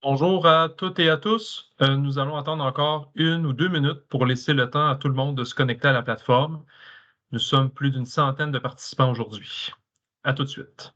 Bonjour à toutes et à tous. Nous allons attendre encore 1 ou 2 minutes pour laisser le temps à tout le monde de se connecter à la plateforme. Nous sommes plus d'une centaine de participants aujourd'hui. À tout de suite.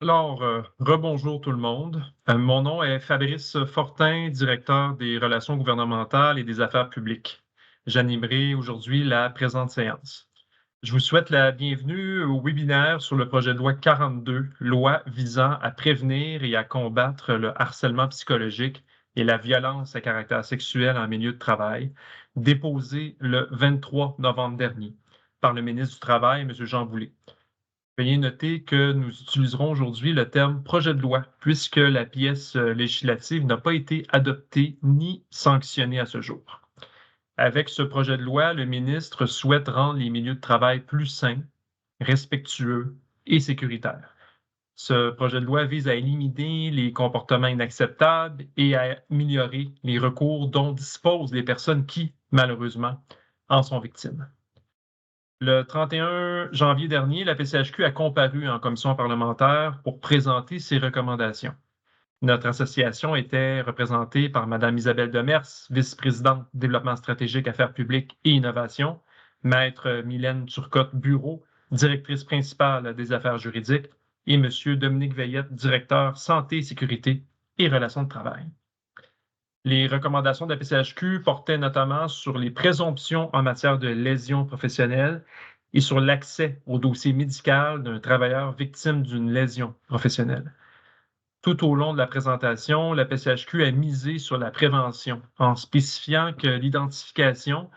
Alors, rebonjour tout le monde. Mon nom est Fabrice Fortin, directeur des relations gouvernementales et des affaires publiques. J'animerai aujourd'hui la présente séance. Je vous souhaite la bienvenue au webinaire sur le projet de loi 42, loi visant à prévenir et à combattre le harcèlement psychologique et la violence à caractère sexuel en milieu de travail, déposé le 23 novembre dernier par le ministre du Travail, M. Jean Boulet. Veuillez noter que nous utiliserons aujourd'hui le terme projet de loi, puisque la pièce législative n'a pas été adoptée ni sanctionnée à ce jour. Avec ce projet de loi, le ministre souhaite rendre les milieux de travail plus sains, respectueux et sécuritaires. Ce projet de loi vise à éliminer les comportements inacceptables et à améliorer les recours dont disposent les personnes qui, malheureusement, en sont victimes. Le 31 janvier dernier, la PCHQ a comparu en commission parlementaire pour présenter ses recommandations. Notre association était représentée par Mme Isabelle Demers, vice-présidente développement stratégique, affaires publiques et innovation, Maître Mylène Turcotte-Bureau, directrice principale des affaires juridiques, et M. Dominique Veillette, directeur santé, sécurité et relations de travail. Les recommandations de la PCHQ portaient notamment sur les présomptions en matière de lésions professionnelles et sur l'accès au dossier médical d'un travailleur victime d'une lésion professionnelle. Tout au long de la présentation, la PCHQ a misé sur la prévention en spécifiant que l'identification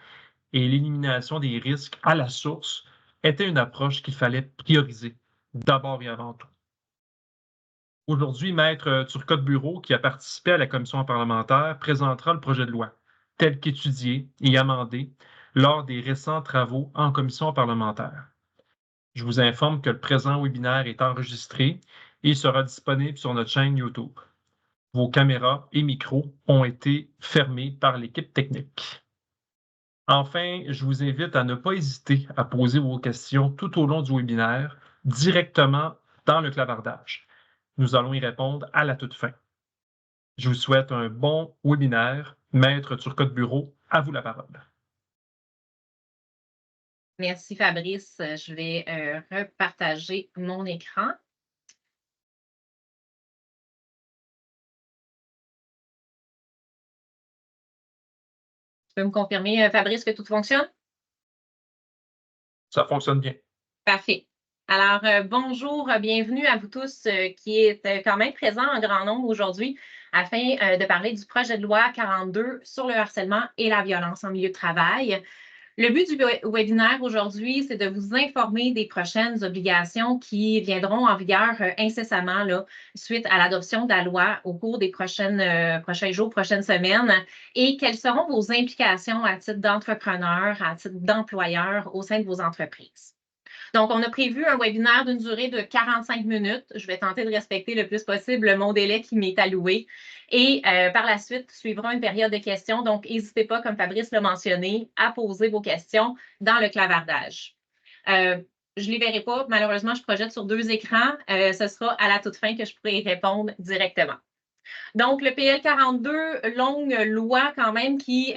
et l'élimination des risques à la source était une approche qu'il fallait prioriser d'abord et avant tout. Aujourd'hui, Maître Turcotte-Bureau, qui a participé à la commission parlementaire, présentera le projet de loi tel qu'étudié et amendé lors des récents travaux en commission parlementaire. Je vous informe que le présent webinaire est enregistré et sera disponible sur notre chaîne YouTube. Vos caméras et micros ont été fermés par l'équipe technique. Enfin, je vous invite à ne pas hésiter à poser vos questions tout au long du webinaire directement dans le clavardage. Nous allons y répondre à la toute fin. Je vous souhaite un bon webinaire. Maître Turcotte-Bureau, à vous la parole. Merci Fabrice. Je vais repartager mon écran. Tu peux me confirmer, Fabrice, que tout fonctionne? Ça fonctionne bien. Parfait. Alors, bonjour, bienvenue à vous tous qui êtes quand même présents en grand nombre aujourd'hui afin de parler du projet de loi 42 sur le harcèlement et la violence en milieu de travail. Le but du webinaire aujourd'hui, c'est de vous informer des prochaines obligations qui viendront en vigueur incessamment là, suite à l'adoption de la loi au cours des prochains jours, prochaines semaines, et quelles seront vos implications à titre d'entrepreneur, à titre d'employeur au sein de vos entreprises. Donc, on a prévu un webinaire d'une durée de 45 minutes. Je vais tenter de respecter le plus possible mon délai qui m'est alloué. Et par la suite, suivra une période de questions. Donc, n'hésitez pas, comme Fabrice l'a mentionné, à poser vos questions dans le clavardage. Je ne les verrai pas. Malheureusement, je projette sur 2 écrans. Ce sera à la toute fin que je pourrai y répondre directement. Donc, le PL 42, longue loi quand même qui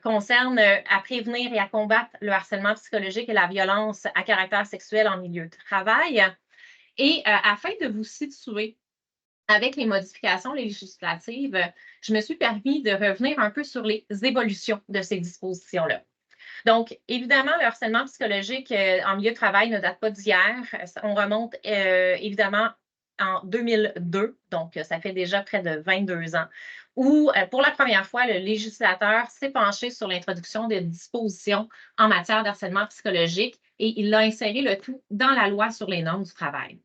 concerne à prévenir et à combattre le harcèlement psychologique et la violence à caractère sexuel en milieu de travail. Et afin de vous situer avec les modifications législatives, je me suis permis de revenir un peu sur les évolutions de ces dispositions-là. Donc, évidemment, le harcèlement psychologique en milieu de travail ne date pas d'hier. On remonte évidemment en 2002, donc ça fait déjà près de 22 ans, où pour la première fois, le législateur s'est penché sur l'introduction de dispositions en matière d'harcèlement psychologique et il a inséré le tout dans la loi sur les normes du travail.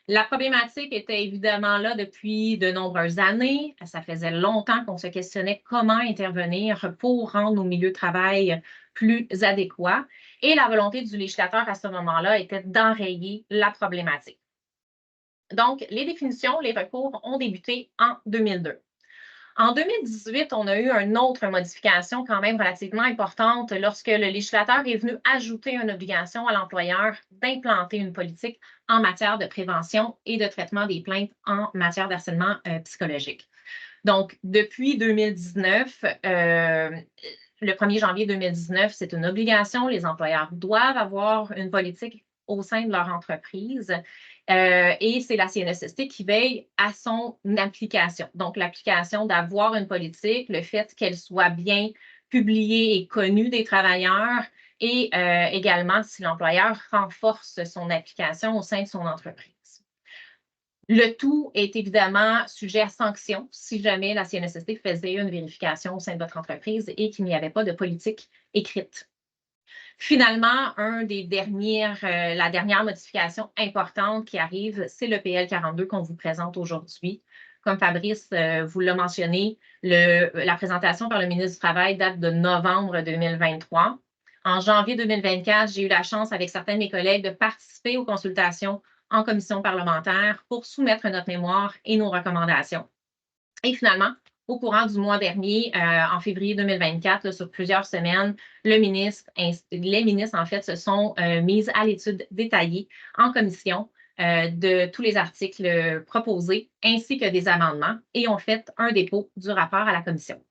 La problématique était évidemment là depuis de nombreuses années. Ça faisait longtemps qu'on se questionnait comment intervenir pour rendre nos milieux de travail plus adéquats. Et la volonté du législateur à ce moment-là était d'enrayer la problématique. Donc, les définitions, les recours ont débuté en 2002. En 2018, on a eu une autre modification quand même relativement importante lorsque le législateur est venu ajouter une obligation à l'employeur d'implanter une politique en matière de prévention et de traitement des plaintes en matière d'harcèlement psychologique. Donc, depuis 2019, le 1er janvier 2019, c'est une obligation. Les employeurs doivent avoir une politique au sein de leur entreprise. Et c'est la CNESST qui veille à son application. Donc, l'application d'avoir une politique, le fait qu'elle soit bien publiée et connue des travailleurs et également si l'employeur renforce son application au sein de son entreprise. Le tout est évidemment sujet à sanction si jamais la CNESST faisait une vérification au sein de votre entreprise et qu'il n'y avait pas de politique écrite. Finalement, la dernière modification importante qui arrive, c'est le PL 42 qu'on vous présente aujourd'hui. Comme Fabrice vous l'a mentionné, la présentation par le ministre du Travail date de novembre 2023. En janvier 2024, j'ai eu la chance, avec certains de mes collègues, de participer aux consultations en commission parlementaire pour soumettre notre mémoire et nos recommandations. Et finalement, au courant du mois dernier, en février 2024, là, sur plusieurs semaines, les ministres, en fait, se sont mises à l'étude détaillée en commission de tous les articles proposés ainsi que des amendements et ont fait un dépôt du rapport à la commission.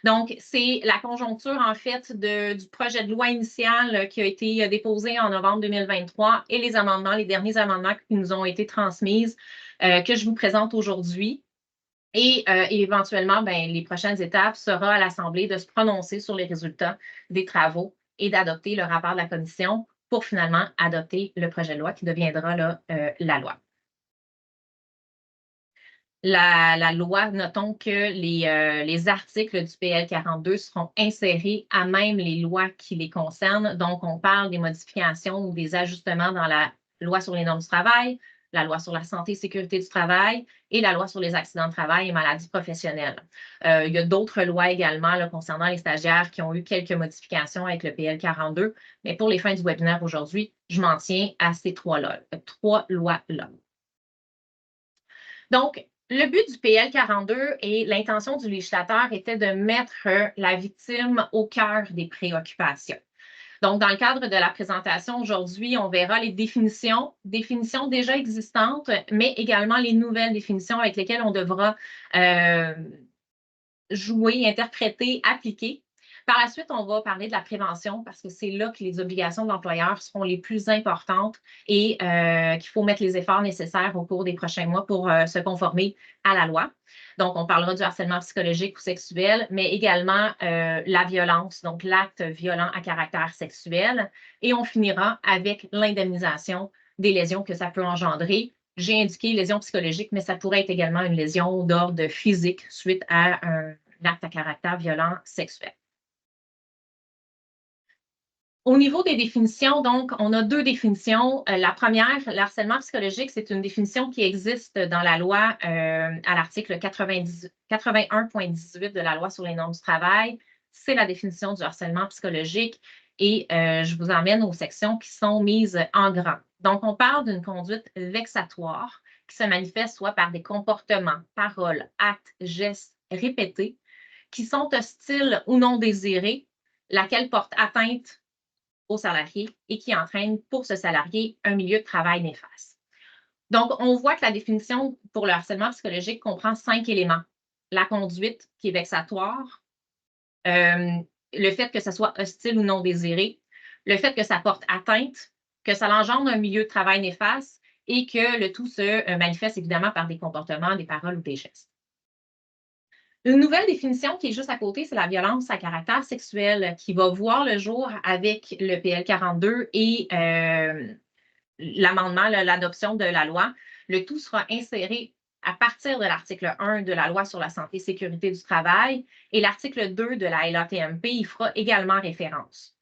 Donc, c'est la conjoncture, en fait, du projet de loi initial qui a été déposé en novembre 2023 et les derniers amendements qui nous ont été transmis que je vous présente aujourd'hui. Et éventuellement, les prochaines étapes sera à l'Assemblée de se prononcer sur les résultats des travaux et d'adopter le rapport de la commission pour finalement adopter le projet de loi qui deviendra là, la loi. La loi, notons que les articles du PL 42 seront insérés à même les lois qui les concernent. Donc, on parle des modifications ou des ajustements dans la loi sur les normes du travail, la loi sur la santé et sécurité du travail et la loi sur les accidents de travail et maladies professionnelles. Il y a d'autres lois également là, concernant les stagiaires qui ont eu quelques modifications avec le PL 42, mais pour les fins du webinaire aujourd'hui, je m'en tiens à ces trois lois-là. Donc, le but du PL 42 et l'intention du législateur était de mettre la victime au cœur des préoccupations. Donc, dans le cadre de la présentation aujourd'hui, on verra les définitions déjà existantes, mais également les nouvelles définitions avec lesquelles on devra jouer, interpréter, appliquer. Par la suite, on va parler de la prévention parce que c'est là que les obligations de l'employeur seront les plus importantes et qu'il faut mettre les efforts nécessaires au cours des prochains mois pour se conformer à la loi. Donc, on parlera du harcèlement psychologique ou sexuel, mais également la violence, donc l'acte violent à caractère sexuel. Et on finira avec l'indemnisation des lésions que ça peut engendrer. J'ai indiqué lésion psychologique, mais ça pourrait être également une lésion d'ordre physique suite à un acte à caractère violent sexuel. Au niveau des définitions, donc, on a deux définitions. La première, le harcèlement psychologique, c'est une définition qui existe dans la loi à l'article 81.18 de la loi sur les normes du travail. C'est la définition du harcèlement psychologique et je vous emmène aux sections qui sont mises en grand. Donc, on parle d'une conduite vexatoire qui se manifeste soit par des comportements, paroles, actes, gestes répétés qui sont hostiles ou non désirés, laquelle porte atteinte au salarié et qui entraîne pour ce salarié un milieu de travail néfaste. Donc, on voit que la définition pour le harcèlement psychologique comprend 5 éléments. La conduite qui est vexatoire, le fait que ce soit hostile ou non désiré, le fait que ça porte atteinte, que ça engendre un milieu de travail néfaste et que le tout se manifeste évidemment par des comportements, des paroles ou des gestes. Une nouvelle définition qui est juste à côté, c'est la violence à caractère sexuel qui va voir le jour avec le PL 42 et l'amendement, l'adoption de la loi. Le tout sera inséré à partir de l'article 1 de la loi sur la santé et sécurité du travail et l'article 2 de la LATMP, il fera également référence.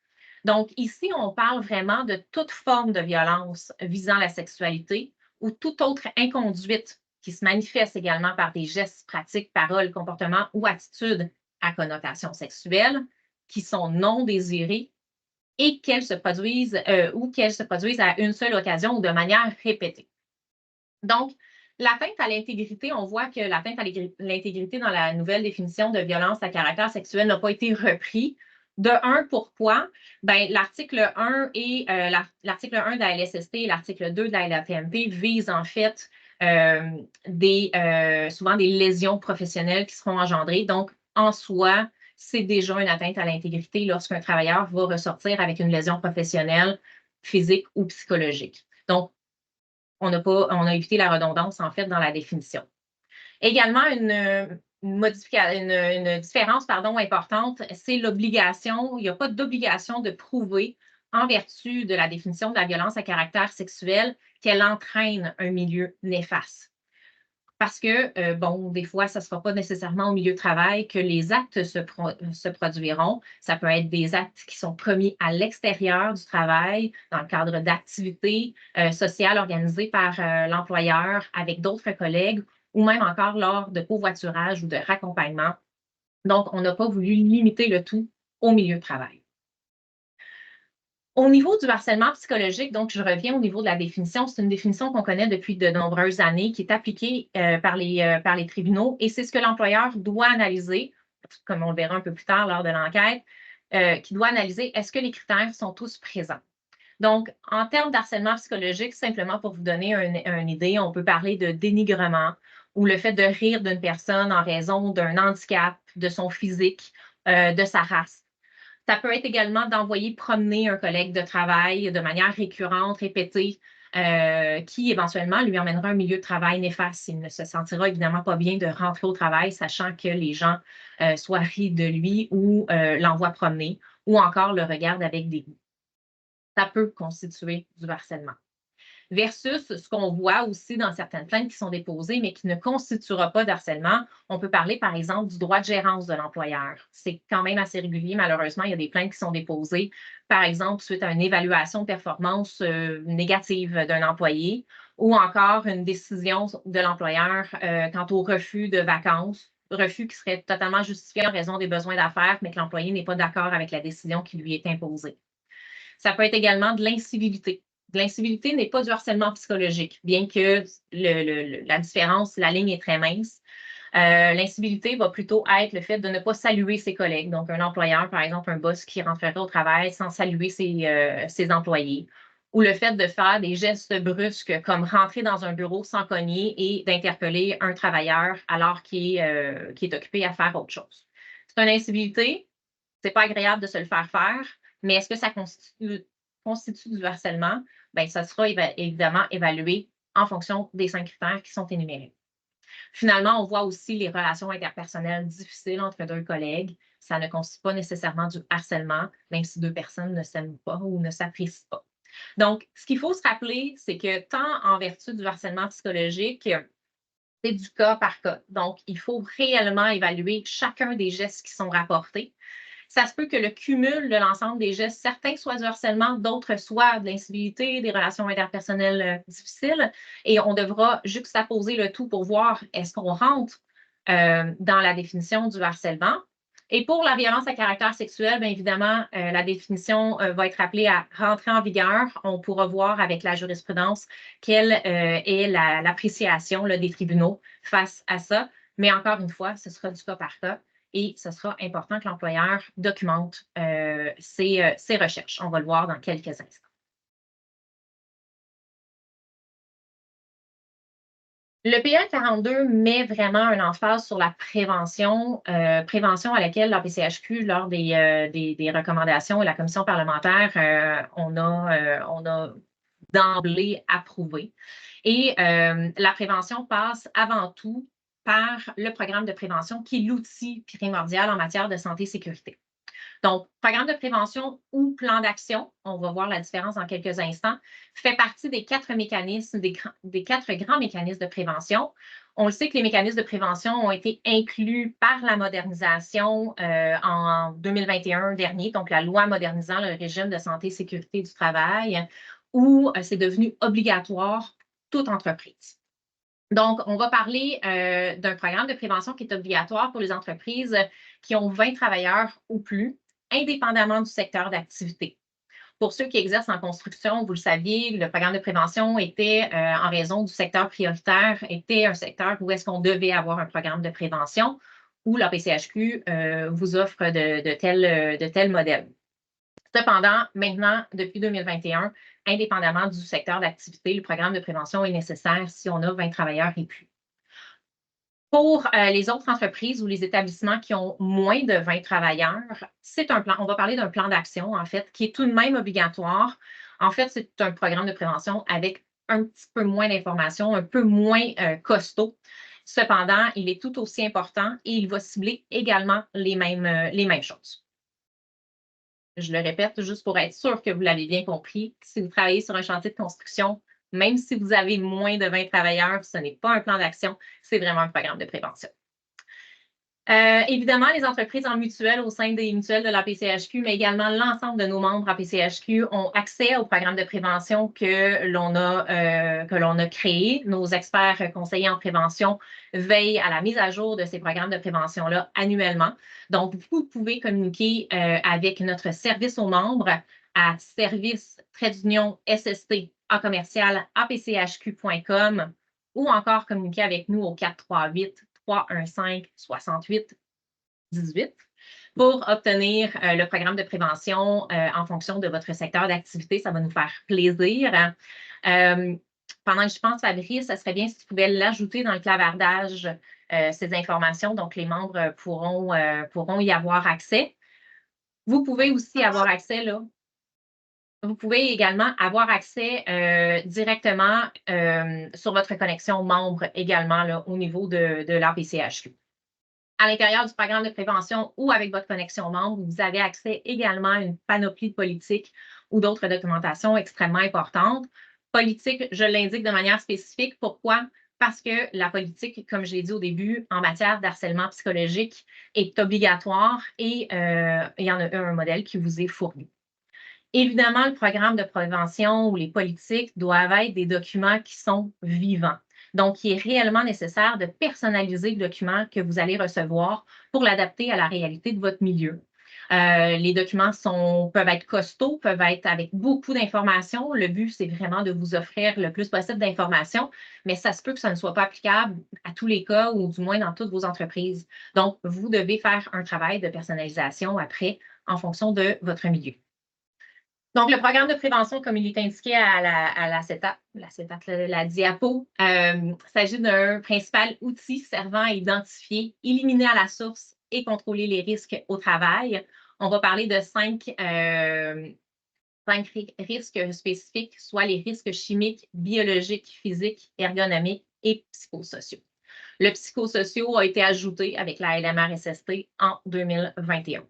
Donc, ici, on parle vraiment de toute forme de violence visant la sexualité ou toute autre inconduite qui se manifeste également par des gestes, pratiques, paroles, comportements ou attitudes à connotation sexuelle qui sont non désirés et qu'elles se produisent ou qu'elles se produisent à une seule occasion ou de manière répétée. Donc, l'atteinte à l'intégrité, on voit que l'atteinte à l'intégrité dans la nouvelle définition de violence à caractère sexuel n'a pas été repris. De un, pourquoi? Ben, l'article 1 et l'article 1 de la LSST et l'article 2 de la LATMP visent en fait souvent des lésions professionnelles qui seront engendrées. Donc, en soi, c'est déjà une atteinte à l'intégrité lorsqu'un travailleur va ressortir avec une lésion professionnelle, physique ou psychologique. Donc, on a évité la redondance, en fait, dans la définition. Également, une différence importante, c'est l'obligation. Il n'y a pas d'obligation de prouver, en vertu de la définition de la violence à caractère sexuel, qu'elle entraîne un milieu néfaste. Parce que, des fois, ça ne sera pas nécessairement au milieu de travail que les actes se produiront. Ça peut être des actes qui sont commis à l'extérieur du travail, dans le cadre d'activités sociales organisées par l'employeur avec d'autres collègues, ou même encore lors de covoiturage ou de raccompagnement. Donc, on n'a pas voulu limiter le tout au milieu de travail. Au niveau du harcèlement psychologique, donc je reviens au niveau de la définition. C'est une définition qu'on connaît depuis de nombreuses années, qui est appliquée par les tribunaux et c'est ce que l'employeur doit analyser, comme on le verra un peu plus tard lors de l'enquête, qui doit analyser est-ce que les critères sont tous présents. Donc, en termes d'harcèlement psychologique, simplement pour vous donner une idée, on peut parler de dénigrement ou le fait de rire d'une personne en raison d'un handicap, de son physique, de sa race. Ça peut être également d'envoyer promener un collègue de travail de manière récurrente, répétée, qui éventuellement lui emmènera un milieu de travail néfaste. Il ne se sentira évidemment pas bien de rentrer au travail, sachant que les gens soit rient de lui ou l'envoient promener ou encore le regardent avec dégoût. Ça peut constituer du harcèlement. Versus ce qu'on voit aussi dans certaines plaintes qui sont déposées, mais qui ne constituera pas d'harcèlement. On peut parler, par exemple, du droit de gérance de l'employeur. C'est quand même assez régulier, malheureusement. Il y a des plaintes qui sont déposées, par exemple, suite à une évaluation de performance négative d'un employé ou encore une décision de l'employeur quant au refus de vacances, refus qui serait totalement justifié en raison des besoins d'affaires, mais que l'employé n'est pas d'accord avec la décision qui lui est imposée. Ça peut être également de l'incivilité. L'incivilité n'est pas du harcèlement psychologique, bien que la différence, la ligne est très mince. L'incivilité va plutôt être le fait de ne pas saluer ses collègues. Donc, un employeur, par exemple, un boss qui rentrerait au travail sans saluer ses employés. Ou le fait de faire des gestes brusques comme rentrer dans un bureau sans cogner et d'interpeller un travailleur alors qu'il est occupé à faire autre chose. C'est une incivilité, c'est pas agréable de se le faire faire, mais est-ce que ça constitue du harcèlement? Bien, ça sera évidemment évalué en fonction des 5 critères qui sont énumérés. Finalement, on voit aussi les relations interpersonnelles difficiles entre deux collègues. Ça ne constitue pas nécessairement du harcèlement, même si deux personnes ne s'aiment pas ou ne s'apprécient pas. Donc, ce qu'il faut se rappeler, c'est que tant en vertu du harcèlement psychologique, c'est du cas par cas. Donc, il faut réellement évaluer chacun des gestes qui sont rapportés. Ça se peut que le cumul de l'ensemble des gestes, certains soient du harcèlement, d'autres soient de l'incivilité, des relations interpersonnelles difficiles. Et on devra juxtaposer le tout pour voir est-ce qu'on rentre dans la définition du harcèlement. Et pour la violence à caractère sexuel, bien évidemment, la définition va être appelée à rentrer en vigueur. On pourra voir avec la jurisprudence quelle est l'appréciation des tribunaux face à ça. Mais encore une fois, ce sera du cas par cas et ce sera important que l'employeur documente ses recherches. On va le voir dans quelques instants. Le PL 42 met vraiment un emphase sur la prévention, prévention à laquelle la PCHQ, lors des recommandations et la commission parlementaire, on a d'emblée approuvé. Et la prévention passe avant tout par le programme de prévention qui est l'outil primordial en matière de santé et sécurité. Donc, programme de prévention ou plan d'action, on va voir la différence dans quelques instants, fait partie des 4 mécanismes, des 4 grands mécanismes de prévention. On le sait que les mécanismes de prévention ont été inclus par la modernisation en 2021 dernier, donc la loi modernisant le régime de santé et sécurité du travail, où c'est devenu obligatoire pour toute entreprise. Donc, on va parler d'un programme de prévention qui est obligatoire pour les entreprises qui ont 20 travailleurs ou plus, indépendamment du secteur d'activité. Pour ceux qui exercent en construction, vous le saviez, le programme de prévention était, en raison du secteur prioritaire, était un secteur où est-ce qu'on devait avoir un programme de prévention, où la PCHQ vous offre de tels modèles. Cependant, maintenant, depuis 2021, indépendamment du secteur d'activité, le programme de prévention est nécessaire si on a 20 travailleurs et plus. Pour les autres entreprises ou les établissements qui ont moins de 20 travailleurs, c'est un plan, on va parler d'un plan d'action, en fait, qui est tout de même obligatoire. En fait, c'est un programme de prévention avec un petit peu moins d'informations, un peu moins costaud. Cependant, il est tout aussi important et il va cibler également les mêmes choses. Je le répète juste pour être sûr que vous l'avez bien compris. Si vous travaillez sur un chantier de construction, même si vous avez moins de 20 travailleurs, ce n'est pas un plan d'action, c'est vraiment un programme de prévention. Évidemment, les entreprises en mutuelle au sein des mutuelles de la PCHQ, mais également l'ensemble de nos membres à PCHQ ont accès au programme de prévention que l'on a créé. Nos experts conseillers en prévention veillent à la mise à jour de ces programmes de prévention-là annuellement. Donc, vous pouvez communiquer avec notre service aux membres à service-SST à commercial apchq.com ou encore communiquer avec nous au 438-315-68-18 pour obtenir le programme de prévention en fonction de votre secteur d'activité. Ça va nous faire plaisir. Pendant que je pense, Fabrice, ça serait bien si tu pouvais l'ajouter dans le clavardage, ces informations. Donc, les membres pourront y avoir accès. Vous pouvez aussi avoir accès là. Vous pouvez également avoir accès directement sur votre connexion membre également là, au niveau de l'APCHQ. À l'intérieur du programme de prévention ou avec votre connexion membre, vous avez accès également à une panoplie de politiques ou d'autres documentations extrêmement importantes. Politique, je l'indique de manière spécifique. Pourquoi? Parce que la politique, comme je l'ai dit au début, en matière d'harcèlement psychologique est obligatoire et il y en a un modèle qui vous est fourni. Évidemment, le programme de prévention ou les politiques doivent être des documents qui sont vivants. Donc, il est réellement nécessaire de personnaliser le document que vous allez recevoir pour l'adapter à la réalité de votre milieu. Les documents peuvent être costauds, peuvent être avec beaucoup d'informations. Le but, c'est vraiment de vous offrir le plus possible d'informations, mais ça se peut que ça ne soit pas applicable à tous les cas ou du moins dans toutes vos entreprises. Donc, vous devez faire un travail de personnalisation après en fonction de votre milieu. Donc, le programme de prévention, comme il est indiqué à la diapo, s'agit d'un principal outil servant à identifier, éliminer à la source et contrôler les risques au travail. On va parler de 5 risques spécifiques, soit les risques chimiques, biologiques, physiques, ergonomiques et psychosociaux. Le psychosociaux a été ajouté avec la LMR-SST en 2021.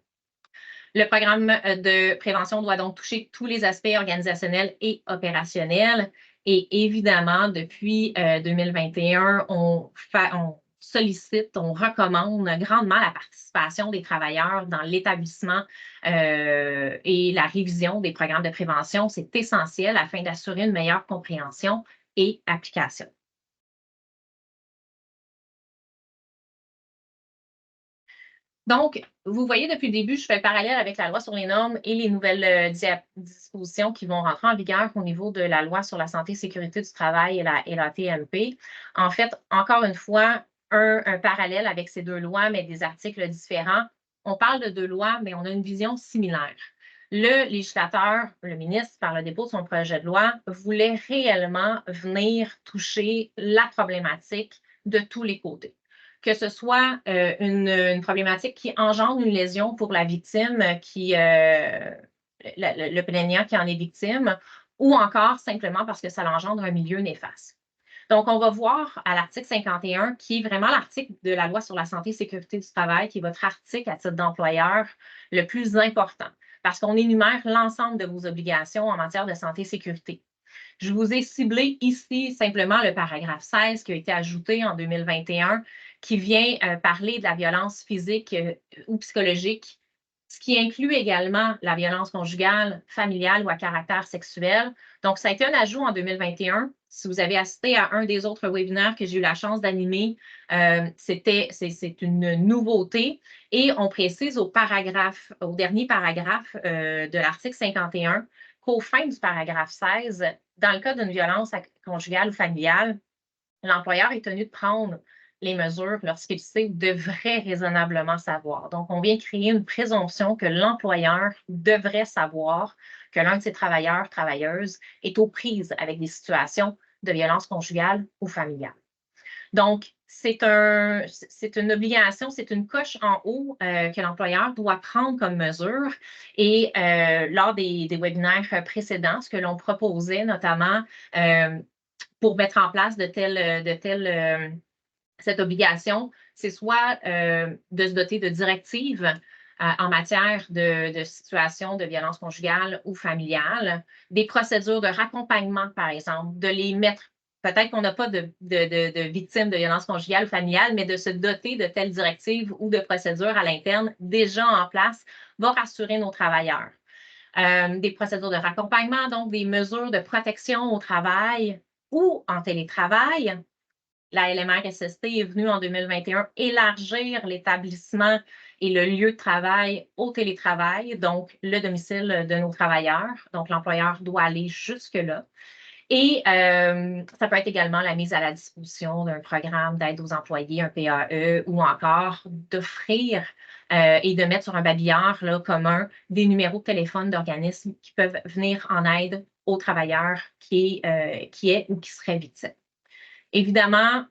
Le programme de prévention doit donc toucher tous les aspects organisationnels et opérationnels. Et évidemment, depuis 2021, on sollicite, on recommande grandement la participation des travailleurs dans l'établissement et la révision des programmes de prévention. C'est essentiel afin d'assurer une meilleure compréhension et application. Donc, vous voyez, depuis le début, je fais le parallèle avec la loi sur les normes et les nouvelles dispositions qui vont rentrer en vigueur au niveau de la loi sur la santé et sécurité du travail et la TMP. En fait, encore une fois, un parallèle avec ces deux lois, mais des articles différents. On parle de deux lois, mais on a une vision similaire. Le législateur, le ministre, par le dépôt de son projet de loi, voulait réellement venir toucher la problématique de tous les côtés. Que ce soit une problématique qui engendre une lésion pour la victime, le plaignant qui en est victime, ou encore simplement parce que ça engendre un milieu néfaste. Donc, on va voir à l'article 51, qui est vraiment l'article de la loi sur la santé et sécurité du travail, qui est votre article à titre d'employeur le plus important, parce qu'on énumère l'ensemble de vos obligations en matière de santé et sécurité. Je vous ai ciblé ici simplement le paragraphe 16 qui a été ajouté en 2021, qui vient parler de la violence physique ou psychologique, ce qui inclut également la violence conjugale, familiale ou à caractère sexuel. Donc, ça a été un ajout en 2021. Si vous avez assisté à un des autres webinaires que j'ai eu la chance d'animer, c'est une nouveauté. Et on précise au dernier paragraphe de l'article 51, qu'au fin du paragraphe 16, dans le cas d'une violence conjugale ou familiale, l'employeur est tenu de prendre les mesures lorsqu'il sait ou devrait raisonnablement savoir. Donc, on vient créer une présomption que l'employeur devrait savoir que l'un de ses travailleurs, travailleuses est aux prises avec des situations de violence conjugale ou familiale. Donc, c'est une obligation, c'est une coche en haut que l'employeur doit prendre comme mesure. Et lors des webinaires précédents, ce que l'on proposait notamment pour mettre en place cette obligation, c'est soit de se doter de directives en matière de situations de violence conjugale ou familiale, des procédures de raccompagnement, par exemple, de les mettre. Peut-être qu'on n'a pas de victimes de violence conjugale ou familiale, mais de se doter de telles directives ou de procédures à l'interne déjà en place va rassurer nos travailleurs. Des procédures de raccompagnement, donc des mesures de protection au travail ou en télétravail. La LMR-SST est venue en 2021 élargir l'établissement et le lieu de travail au télétravail, donc le domicile de nos travailleurs. Donc, l'employeur doit aller jusque-là. Et ça peut être également la mise à la disposition d'un programme d'aide aux employés, un PAE, ou encore d'offrir et de mettre sur un babillard là, commun des numéros de téléphone d'organismes qui peuvent venir en aide aux travailleurs qui est ou qui serait victime. Évidemment,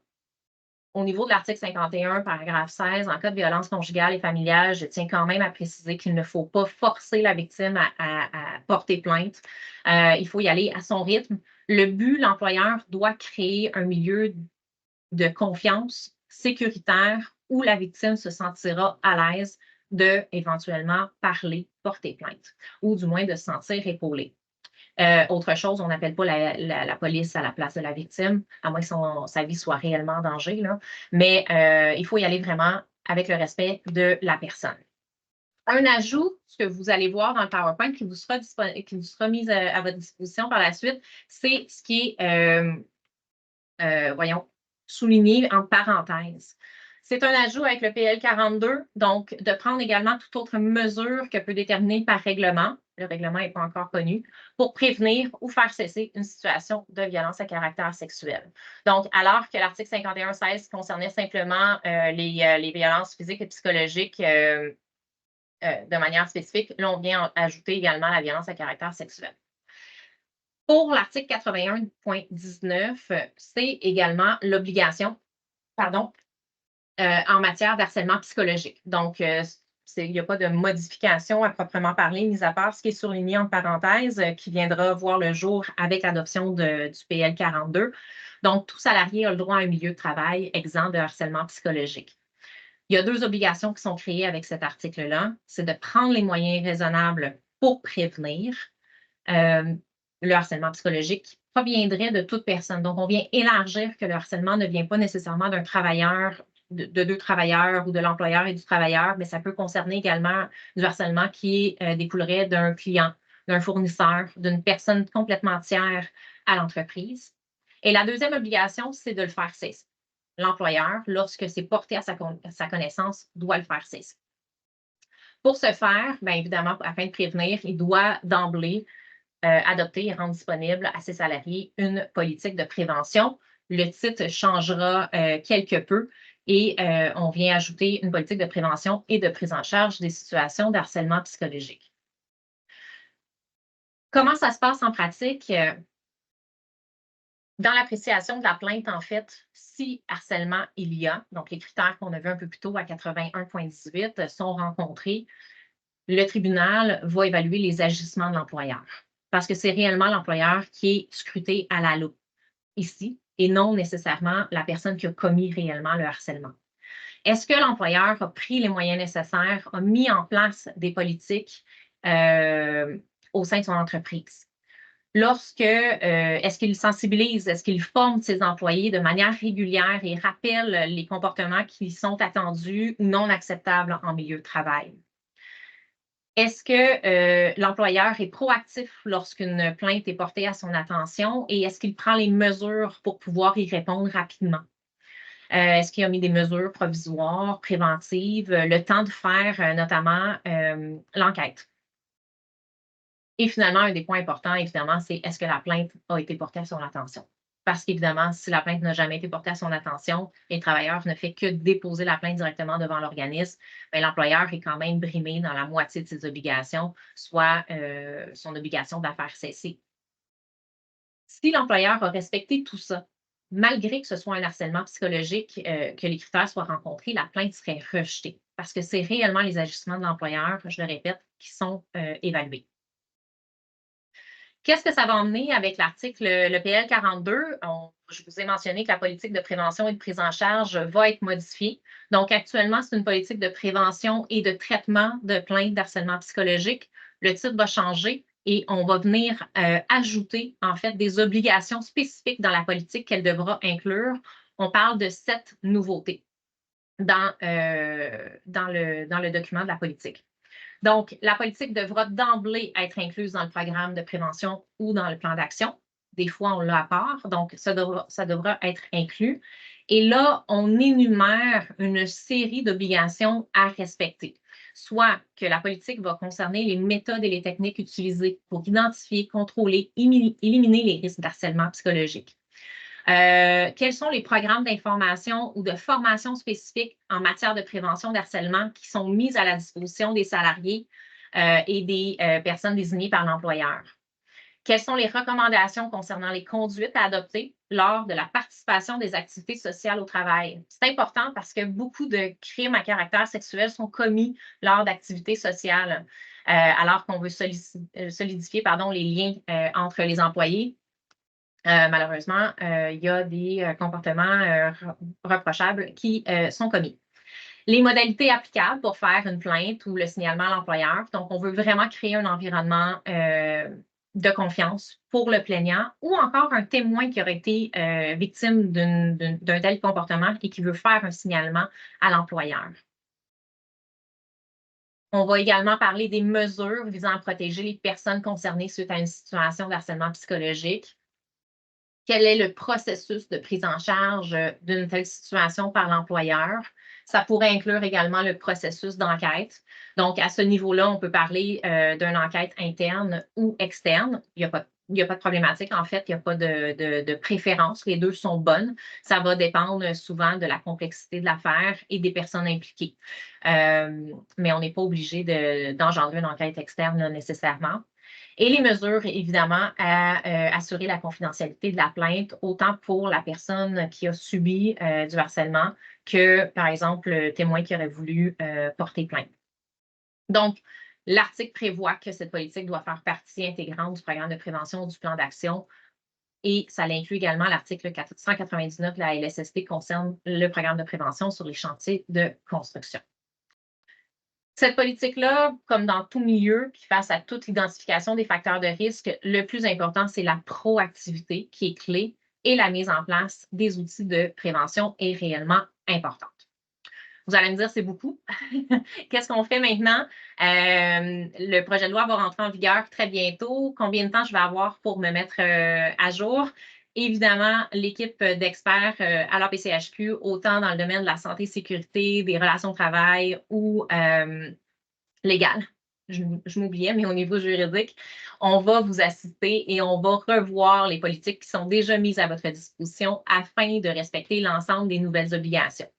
au niveau de l'article 51, paragraphe 16, en cas de violence conjugale et familiale, je tiens quand même à préciser qu'il ne faut pas forcer la victime à porter plainte. Il faut y aller à son rythme. Le but, l'employeur doit créer un milieu de confiance sécuritaire où la victime se sentira à l'aise de éventuellement parler, porter plainte, ou du moins de se sentir épaulée. Autre chose, on n'appelle pas la police à la place de la victime, à moins que sa vie soit réellement en danger, là. Mais il faut y aller vraiment avec le respect de la personne. Un ajout, ce que vous allez voir dans le PowerPoint qui vous sera mis à votre disposition par la suite, c'est ce qui est, souligné en parenthèse. C'est un ajout avec le PL 42, donc de prendre également toute autre mesure que peut déterminer par règlement, le règlement n'est pas encore connu, pour prévenir ou faire cesser une situation de violence à caractère sexuel. Donc, alors que l'article 51.16 concernait simplement les violences physiques et psychologiques de manière spécifique, là, on vient ajouter également la violence à caractère sexuel. Pour l'article 81.19, c'est également l'obligation, en matière d'harcèlement psychologique. Donc, il n'y a pas de modification à proprement parler, mis à part ce qui est surligné en parenthèse, qui viendra voir le jour avec l'adoption du PL 42. Donc, tout salarié a le droit à un milieu de travail exempt de harcèlement psychologique. Il y a 2 obligations qui sont créées avec cet article-là. C'est de prendre les moyens raisonnables pour prévenir le harcèlement psychologique qui proviendrait de toute personne. Donc, on vient élargir que le harcèlement ne vient pas nécessairement d'un travailleur, de 2 travailleurs ou de l'employeur et du travailleur, mais ça peut concerner également du harcèlement qui découlerait d'un client, d'un fournisseur, d'une personne complètement tiers à l'entreprise. Et la deuxième obligation, c'est de le faire cesser. L'employeur, lorsque c'est porté à sa connaissance, doit le faire cesser. Pour ce faire, bien évidemment, afin de prévenir, il doit d'emblée adopter et rendre disponible à ses salariés une politique de prévention. Le titre changera quelque peu et on vient ajouter une politique de prévention et de prise en charge des situations de harcèlement psychologique. Comment ça se passe en pratique? Dans l'appréciation de la plainte, en fait, si harcèlement il y a, donc les critères qu'on a vus un peu plus tôt à 81.18 sont rencontrés, le tribunal va évaluer les agissements de l'employeur parce que c'est réellement l'employeur qui est scruté à la loupe. Ici, et non nécessairement la personne qui a commis réellement le harcèlement. Est-ce que l'employeur a pris les moyens nécessaires, a mis en place des politiques au sein de son entreprise? Est-ce qu'il sensibilise, est-ce qu'il forme ses employés de manière régulière et rappelle les comportements qui sont attendus ou non acceptables en milieu de travail? Est-ce que l'employeur est proactif lorsqu'une plainte est portée à son attention et est-ce qu'il prend les mesures pour pouvoir y répondre rapidement? Est-ce qu'il a mis des mesures provisoires, préventives, le temps de faire notamment l'enquête? Et finalement, un des points importants, évidemment, c'est est-ce que la plainte a été portée à son attention? Parce qu'évidemment, si la plainte n'a jamais été portée à son attention et le travailleur ne fait que déposer la plainte directement devant l'organisme, bien, l'employeur est quand même brimé dans la moitié de ses obligations, soit son obligation de la faire cesser. Si l'employeur a respecté tout ça, malgré que ce soit un harcèlement psychologique, que les critères soient rencontrés, la plainte serait rejetée parce que c'est réellement les agissements de l'employeur, je le répète, qui sont évalués. Qu'est-ce que ça va emmener avec l'article, le PL 42? Je vous ai mentionné que la politique de prévention et de prise en charge va être modifiée. Donc, actuellement, c'est une politique de prévention et de traitement de plaintes d'harcèlement psychologique. Le titre va changer et on va venir ajouter, en fait, des obligations spécifiques dans la politique qu'elle devra inclure. On parle de 7 nouveautés dans le document de la politique. Donc, la politique devra d'emblée être incluse dans le programme de prévention ou dans le plan d'action. Des fois, on l'a à part, donc ça devra être inclus. Et là, on énumère une série d'obligations à respecter. Soit que la politique va concerner les méthodes et les techniques utilisées pour identifier, contrôler, éliminer les risques d'harcèlement psychologique. Quels sont les programmes d'information ou de formation spécifiques en matière de prévention d'harcèlement qui sont mis à la disposition des salariés et des personnes désignées par l'employeur? Quelles sont les recommandations concernant les conduites à adopter lors de la participation des activités sociales au travail? C'est important parce que beaucoup de crimes à caractère sexuel sont commis lors d'activités sociales, alors qu'on veut solidifier les liens entre les employés. Malheureusement, il y a des comportements reprochables qui sont commis. Les modalités applicables pour faire une plainte ou le signalement à l'employeur. Donc, on veut vraiment créer un environnement de confiance pour le plaignant ou encore un témoin qui aurait été victime d'un tel comportement et qui veut faire un signalement à l'employeur. On va également parler des mesures visant à protéger les personnes concernées suite à une situation de harcèlement psychologique. Quel est le processus de prise en charge d'une telle situation par l'employeur? Ça pourrait inclure également le processus d'enquête. Donc, à ce niveau-là, on peut parler d'une enquête interne ou externe. Il n'y a pas de problématique, en fait, il n'y a pas de préférence. Les deux sont bonnes. Ça va dépendre souvent de la complexité de l'affaire et des personnes impliquées. Mais on n'est pas obligé d'engendrer une enquête externe là, nécessairement. Et les mesures, évidemment, à assurer la confidentialité de la plainte, autant pour la personne qui a subi du harcèlement que, par exemple, le témoin qui aurait voulu porter plainte. Donc, l'article prévoit que cette politique doit faire partie intégrante du programme de prévention ou du plan d'action et ça l'inclut également l'article 199 de la LSST qui concerne le programme de prévention sur les chantiers de construction. Cette politique-là, comme dans tout milieu, puis face à toute l'identification des facteurs de risque, le plus important, c'est la proactivité qui est clé et la mise en place des outils de prévention est réellement importante. Vous allez me dire, c'est beaucoup. Qu'est-ce qu'on fait maintenant? Le projet de loi va rentrer en vigueur très bientôt. Combien de temps je vais avoir pour me mettre à jour? Évidemment, l'équipe d'experts à l'APCHQ, autant dans le domaine de la santé et sécurité, des relations de travail ou légal. Je m'oubliais, mais au niveau juridique, on va vous assister et on va revoir les politiques qui sont déjà mises à votre disposition afin de respecter l'ensemble des nouvelles obligations.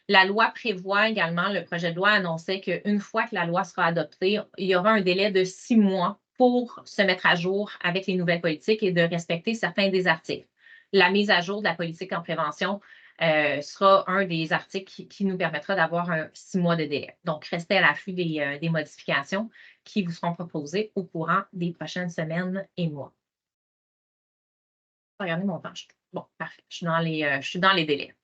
La loi prévoit également, le projet de loi annonçait qu'une fois que la loi sera adoptée, il y aura un délai de 6 mois pour se mettre à jour avec les nouvelles politiques et de respecter certains des articles. La mise à jour de la politique en prévention sera un des articles qui nous permettra d'avoir 6 mois de délai. Donc, restez à l'affût des modifications qui vous seront proposées au courant des prochaines semaines et mois. Regardez mon temps. Bon, parfait. Je suis dans les délais.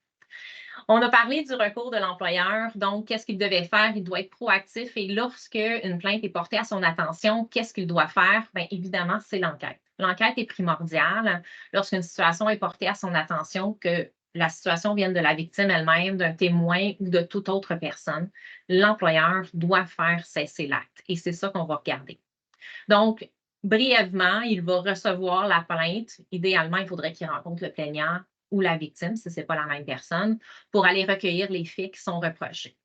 On a parlé du recours de l'employeur. Donc, qu'est-ce qu'il devait faire? Il doit être proactif. Et lorsque une plainte est portée à son attention, qu'est-ce qu'il doit faire? Bien, évidemment, c'est l'enquête. L'enquête est primordiale lorsqu'une situation est portée à son attention, que la situation vienne de la victime elle-même, d'un témoin ou de toute autre personne. L'employeur doit faire cesser l'acte. Et c'est ça qu'on va regarder. Donc, brièvement, il va recevoir la plainte. Idéalement, il faudrait qu'il rencontre le plaignant ou la victime, si ce n'est pas la même personne, pour aller recueillir les faits qui sont reprochés.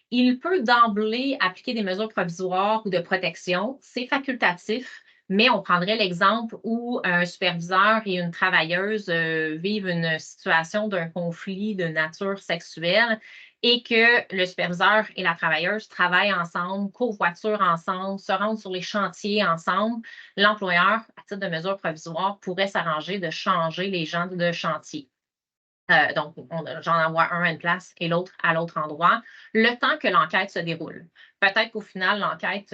Il peut d'emblée appliquer des mesures provisoires ou de protection. C'est facultatif, mais on prendrait l'exemple où un superviseur et une travailleuse vivent une situation d'un conflit de nature sexuelle et que le superviseur et la travailleuse travaillent ensemble, covoiturent ensemble, se rendent sur les chantiers ensemble. L'employeur, à titre de mesure provisoire, pourrait s'arranger de changer les gens de chantier. Donc, j'en envoie un à une place et l'autre à l'autre endroit, le temps que l'enquête se déroule. Peut-être qu'au final, l'enquête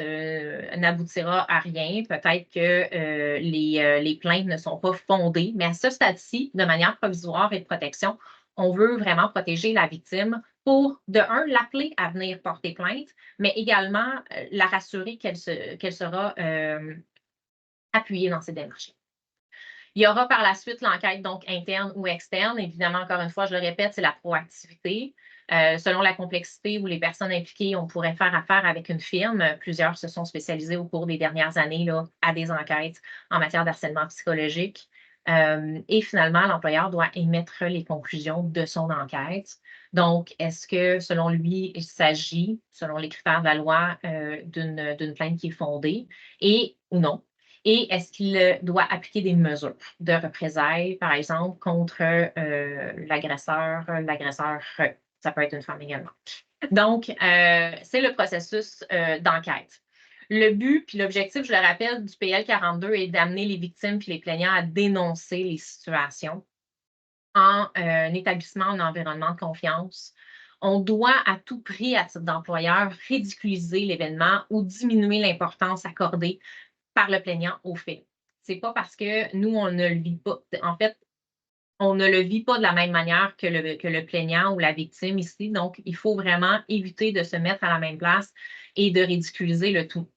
n'aboutira à rien. Peut-être que les plaintes ne sont pas fondées. Mais à ce stade-ci, de manière provisoire et de protection, on veut vraiment protéger la victime pour, de un, l'appeler à venir porter plainte, mais également la rassurer qu'elle sera appuyée dans ses démarches. Il y aura par la suite l'enquête donc interne ou externe. Évidemment, encore une fois, je le répète, c'est la proactivité. Selon la complexité ou les personnes impliquées, on pourrait faire affaire avec une firme. Plusieurs se sont spécialisés au cours des dernières années là, à des enquêtes en matière d'harcèlement psychologique. Et finalement, l'employeur doit émettre les conclusions de son enquête. Donc, est-ce que, selon lui, il s'agit, selon les critères de la loi, d'une plainte qui est fondée et ou non? Et est-ce qu'il doit appliquer des mesures de représailles, par exemple, contre l'agresseur, ça peut être une femme également. Donc, c'est le processus d'enquête. Le but puis l'objectif, je le rappelle, du PL 42 est d'amener les victimes puis les plaignants à dénoncer les situations en établissement, en environnement de confiance. On doit à tout prix, à titre d'employeur, ridiculiser l'événement ou diminuer l'importance accordée par le plaignant aux faits. C'est pas parce que nous, on ne le vit pas. En fait, on ne le vit pas de la même manière que le plaignant ou la victime ici. Donc, il faut vraiment éviter de se mettre à la même place et de ridiculiser le tout.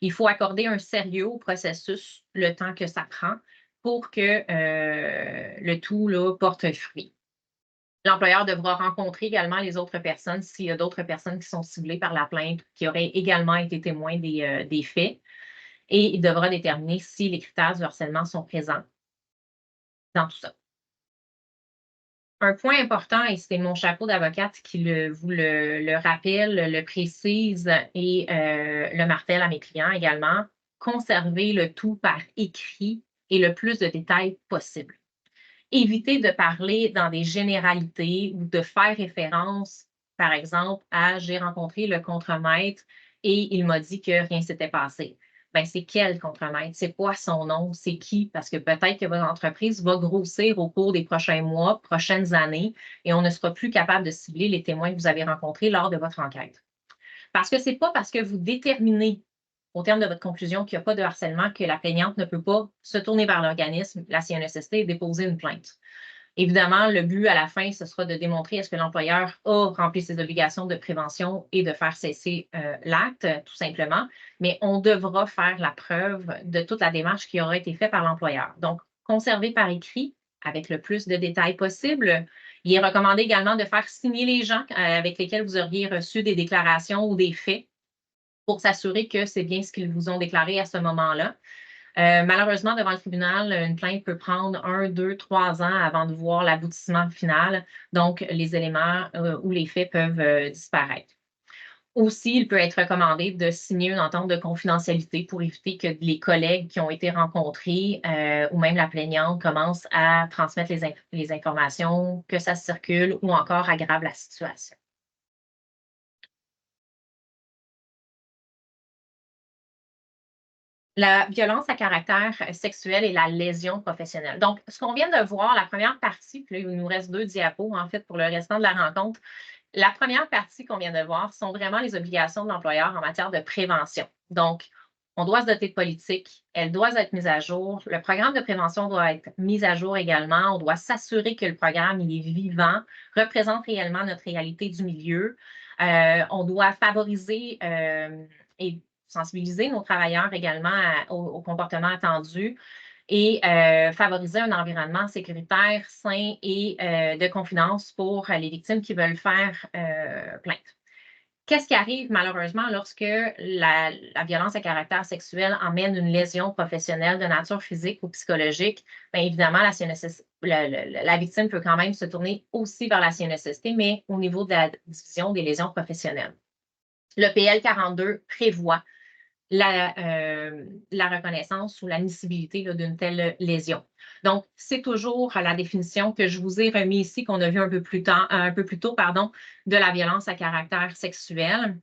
Il faut accorder un sérieux au processus, le temps que ça prend, pour que le tout là, porte fruit. L'employeur devra rencontrer également les autres personnes s'il y a d'autres personnes qui sont ciblées par la plainte, qui auraient également été témoins des faits. Et il devra déterminer si les critères du harcèlement sont présents dans tout ça. Un point important, et c'est mon chapeau d'avocate qui vous le rappelle, le précise et le martèle à mes clients également, conserver le tout par écrit et le plus de détails possible. Évitez de parler dans des généralités ou de faire référence, par exemple, à j'ai rencontré le contremaître et il m'a dit que rien ne s'était passé. Ben, c'est quel contremaître? C'est quoi son nom? C'est qui? Parce que peut-être que votre entreprise va grossir au cours des prochains mois, prochaines années, et on ne sera plus capable de cibler les témoins que vous avez rencontrés lors de votre enquête. Parce que ce n'est pas parce que vous déterminez au terme de votre conclusion qu'il n'y a pas de harcèlement que la plaignante ne peut pas se tourner vers l'organisme, la CNESST, et déposer une plainte. Évidemment, le but à la fin, ce sera de démontrer est-ce que l'employeur a rempli ses obligations de prévention et de faire cesser l'acte, tout simplement, mais on devra faire la preuve de toute la démarche qui aura été faite par l'employeur. Donc, conserver par écrit avec le plus de détails possible. Il est recommandé également de faire signer les gens avec lesquels vous auriez reçu des déclarations ou des faits pour s'assurer que c'est bien ce qu'ils vous ont déclaré à ce moment-là. Malheureusement, devant le tribunal, une plainte peut prendre 1, 2, 3 ans avant de voir l'aboutissement final. Donc, les éléments ou les faits peuvent disparaître. Aussi, il peut être recommandé de signer une entente de confidentialité pour éviter que les collègues qui ont été rencontrés ou même la plaignante commencent à transmettre les informations, que ça circule ou encore aggrave la situation. La violence à caractère sexuel et la lésion professionnelle. Donc, ce qu'on vient de voir, la première partie, puis là, il nous reste 2 diapos, en fait, pour le restant de la rencontre. La première partie qu'on vient de voir sont vraiment les obligations de l'employeur en matière de prévention. Donc, On doit se doter de politiques, elles doivent être mises à jour. Le programme de prévention doit être mis à jour également. On doit s'assurer que le programme il est vivant, représente réellement notre réalité du milieu. On doit favoriser et sensibiliser nos travailleurs également au comportement attendu et favoriser un environnement sécuritaire, sain et de confidence pour les victimes qui veulent faire plainte. Qu'est-ce qui arrive malheureusement lorsque la violence à caractère sexuel emmène une lésion professionnelle de nature physique ou psychologique? Bien évidemment, la victime peut quand même se tourner aussi vers la CNSST, mais au niveau de la division des lésions professionnelles. Le PL 42 prévoit la reconnaissance ou l'admissibilité d'une telle lésion. Donc, c'est toujours la définition que je vous ai remise ici, qu'on a vu un peu plus tôt, de la violence à caractère sexuel.